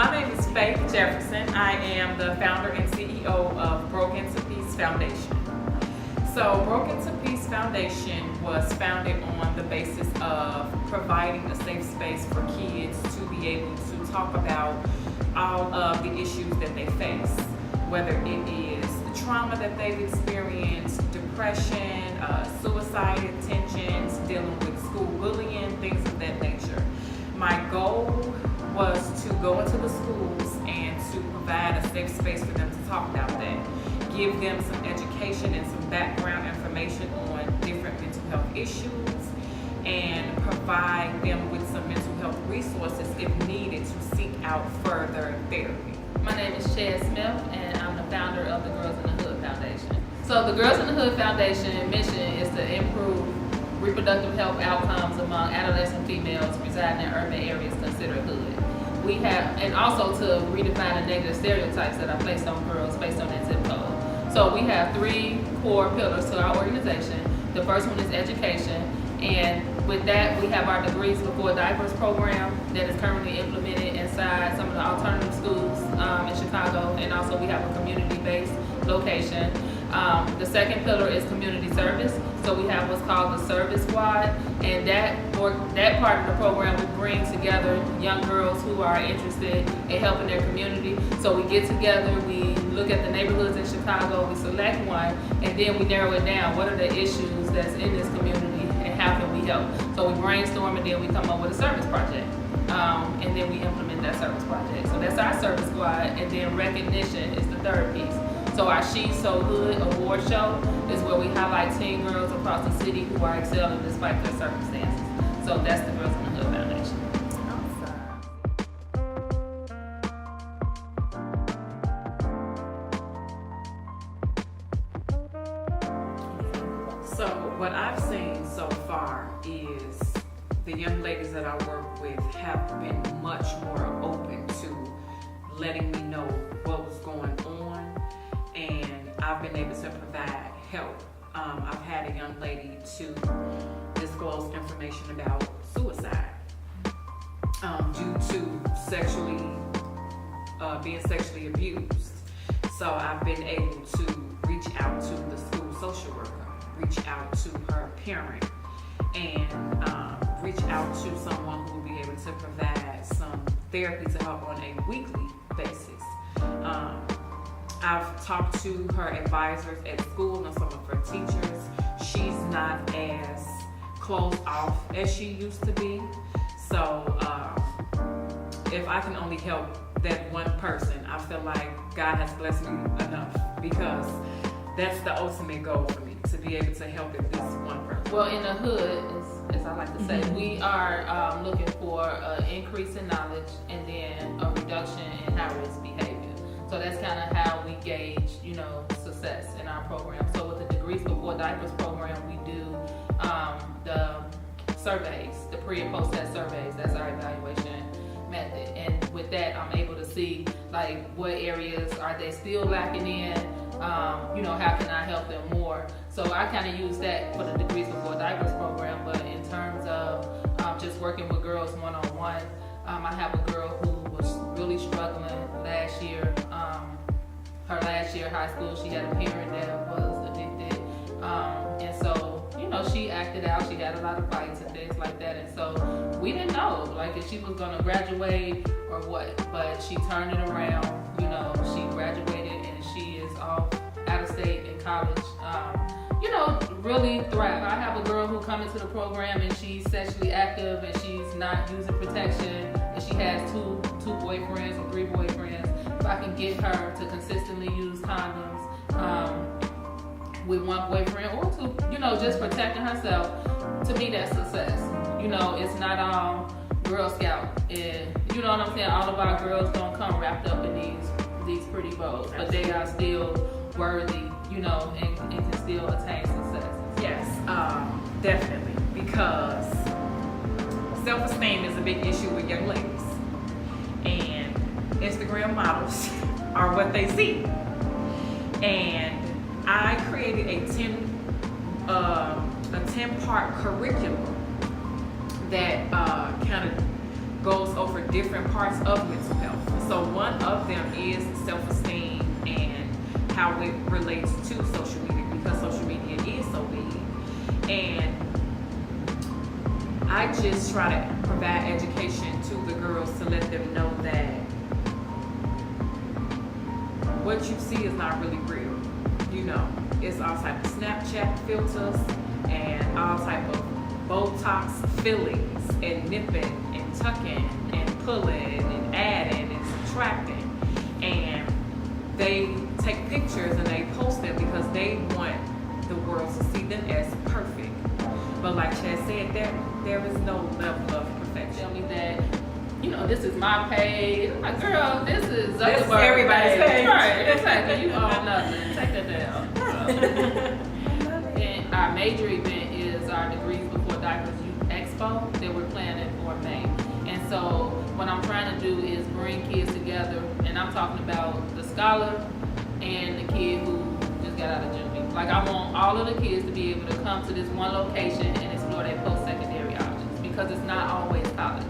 My name is Faith Jefferson. I am the founder and CEO of Broken to Peace Foundation. So Broken to Peace Foundation was founded on the basis of providing a safe space for kids to be able to talk about all of the issues that they face, whether it is the trauma that they've experienced, depression, suicide intentions, dealing with school bullying, things of that nature. My goal was to go into the schools and to provide a safe space for them to talk about that, give them some education and some background information on different mental health issues, and provide them with some mental health resources if needed to seek out further therapy. My name is Chez, and I'm the founder of the GyrlsNTheHood Foundation. So the GyrlsNTheHood Foundation mission is to improve reproductive health outcomes among adolescent females residing in urban areas considered hood. We have, and also to redefine the negative stereotypes that are placed on girls based on their zip code. So we have 3 core pillars to our organization. The first one is education, and with that we have our Degrees Before Diapers program that is currently implemented inside some of the alternative schools in Chicago, and also we have a community-based location. The second pillar is community service. So we have what's called the Service Squad, and that part of the program we bring together young girls who are interested in helping their community. So we get together, we look at the neighborhoods in Chicago, we select one, and then we narrow it down. What are the issues that's in this community and how can we help? So we brainstorm and then we come up with a service project. And then we implement that service project. So that's our Service Squad, and then recognition is the third piece. So our She's So Hood award show is where we highlight teen girls across the city who are excelling despite their circumstances. So that's the Girls in the Hood Foundation. So what I've seen so far is the young ladies that I work with have been much more open to letting me know what was going on, and I've been able to provide help. I've had a young lady to disclose information about suicide due to being sexually abused. So I've been able to reach out to the school social worker, reach out to her parent, and reach out to someone who will be able to provide some therapy to help on a weekly basis. I've talked to her advisors at school and some of her teachers. She's not as closed off as she used to be. So if I can only help that one person, I feel like God has blessed me enough, because that's the ultimate goal for me, to be able to help at least one person. Well, in the hood, as I like to say, we are looking for an increase in knowledge and then a reduction in high-risk behavior. So that's kind of how we gauge, success in our program. So with the Degrees Before Diapers program, we do the surveys, the pre and post test surveys. That's our evaluation method. And with that, I'm able to see what areas are they still lacking in. How can I help them more? So I kind of use that for the Degrees Before Diapers program. But in terms of just working with girls one-on-one, I have a girl who was really struggling last year. Her last year of high school, she had a parent that was addicted. And so, she acted out. She had a lot of fights and things like that. And so we didn't know, if she was going to graduate or what. But she turned it around. She graduated and she is off out of state in college. Really thrive. I have a girl who comes into the program and she's sexually active and she's not using protection, and she has two boyfriends or 3 boyfriends. If I can get her to consistently use condoms with 1 boyfriend or 2, just protecting herself, to me that's success. It's not all Girl Scout. And you know what I'm saying? All of our girls don't come wrapped up in these pretty bows, but they are still worthy, and can still attain success. Yes, definitely, because self-esteem is a big issue with young ladies, and Instagram models are what they see. And I created a 10-part curriculum that kind of goes over different parts of mental health. So one of them is self-esteem and how it relates to social media, because social media is so big. And I just try to provide education to the girls to let them know that what you see is not really real. You know, it's all type of Snapchat filters and all type of Botox fillings and nipping and tucking and pulling and adding and subtracting. And they take pictures and they post them because they want the world to see them as perfect. But like Chez said, there is no level of perfection. Tell me that, you know, this is my page. I'm like, girl, this is everybody's page. Right, exactly. You own nothing. Take that down. And our major event is our Degrees Before Diapers Youth Expo that we're planning for May. And so what I'm trying to do is bring kids together, and I'm talking about the scholar and the kid who just got out of juvie. Like, I want all of the kids to be able to come to this one location and explore their post-secondary options, because it's not always college.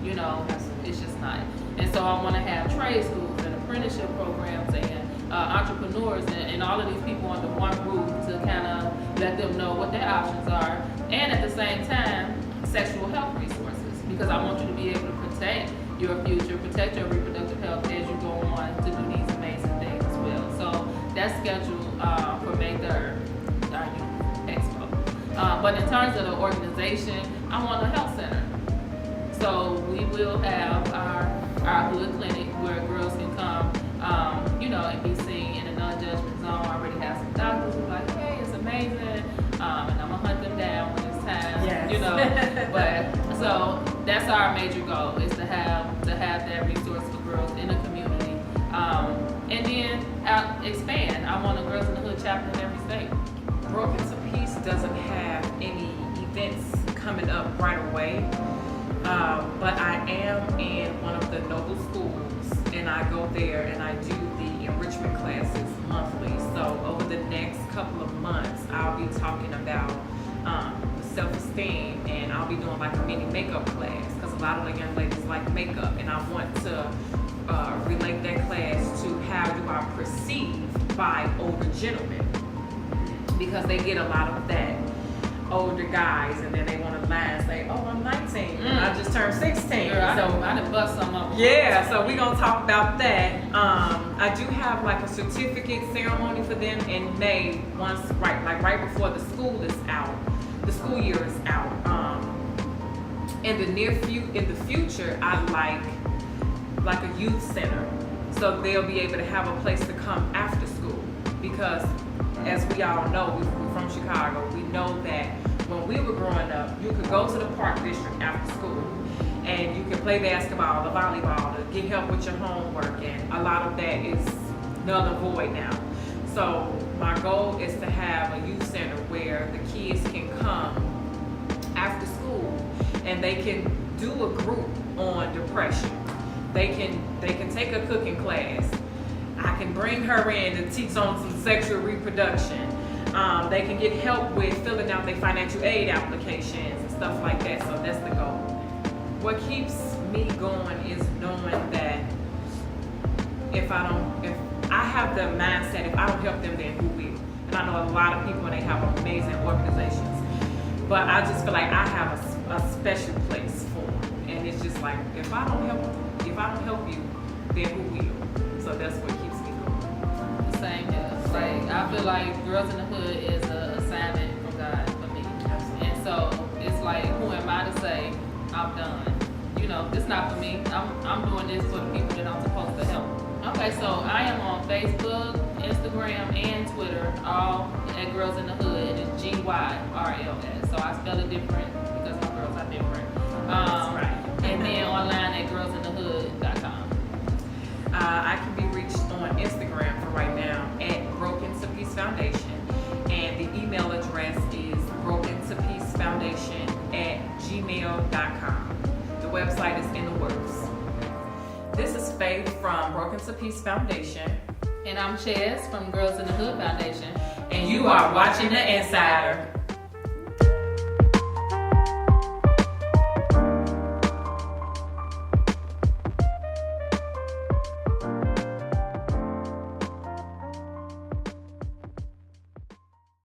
You know, it's just not. And so I want to have trade schools and apprenticeship programs and entrepreneurs and all of these people under one roof to kind of let them know what their options are, and at the same time, sexual health resources, because I want you to be able to protect your future, protect your reproductive health as you go on to do these amazing things as well. So that's scheduled for May 3rd, our youth expo. But in terms of the organization, I want a health center. So we will have our hood clinic where girls can come, you know, and be seen in a non-judgment zone. I already have some doctors who are like, hey, it's amazing, and I'm gonna hunt them down when it's time, yes. You know. But so that's our major goal, is to have that resource for girls in the community, and then expand. I want a Girls in the Hood chapter in every state. Broken to Peace doesn't have any events coming up right away. But I am in one of the Noble schools, and I go there and I do the enrichment classes monthly. So over the next couple of months, I'll be talking about self-esteem, and I'll be doing like a mini makeup class, because a lot of the young ladies like makeup, and I want to relate that class to how you are perceived by older gentlemen, because they get a lot of that. Older guys, and then they want to lie and say, oh, I'm 19, and I just turned 16. Girl, I done bust some of them. Yeah, so we're going to talk about that. I do have like a certificate ceremony for them in May, right before the school is out, the school year is out. In the future, I like a youth center, so they'll be able to have a place to come after school, because as we all know, we're from Chicago, we know that when we were growing up, you could go to the park district after school and you could play basketball or volleyball to get help with your homework, and a lot of that is null and void now. So my goal is to have a youth center where the kids can come after school and they can do a group on depression. They can take a cooking class. I can bring her in to teach on some sexual reproduction. They can get help with filling out their financial aid applications and stuff like that. So that's the goal. What keeps me going is knowing that if I have the mindset, if I don't help them, then who will? And I know a lot of people, and they have amazing organizations, but I just feel like I have a special place for them. And it's just like, if I don't help you, then who will? So that's what keeps me going. The same here. Like, I feel like Girls in the Hood is an assignment from God for me. And so it's like, who am I to say I'm done? You know, it's not for me. I'm doing this for the people that I'm supposed to help. Okay, so I am on Facebook, Instagram, and Twitter, all at Girls in the Hood, and it's GYRLS. So I spell it different because my girls are different. That's right. And then online at GyrlsNTheHood.com. I can be reached on Instagram for right now at Broken to Peace Foundation, and the email address is brokentopeacefoundation@gmail.com. The website is in the works. This is Faith from Broken to Peace Foundation. And I'm Chez from Girls in the Hood Foundation. And you are watching The NSider.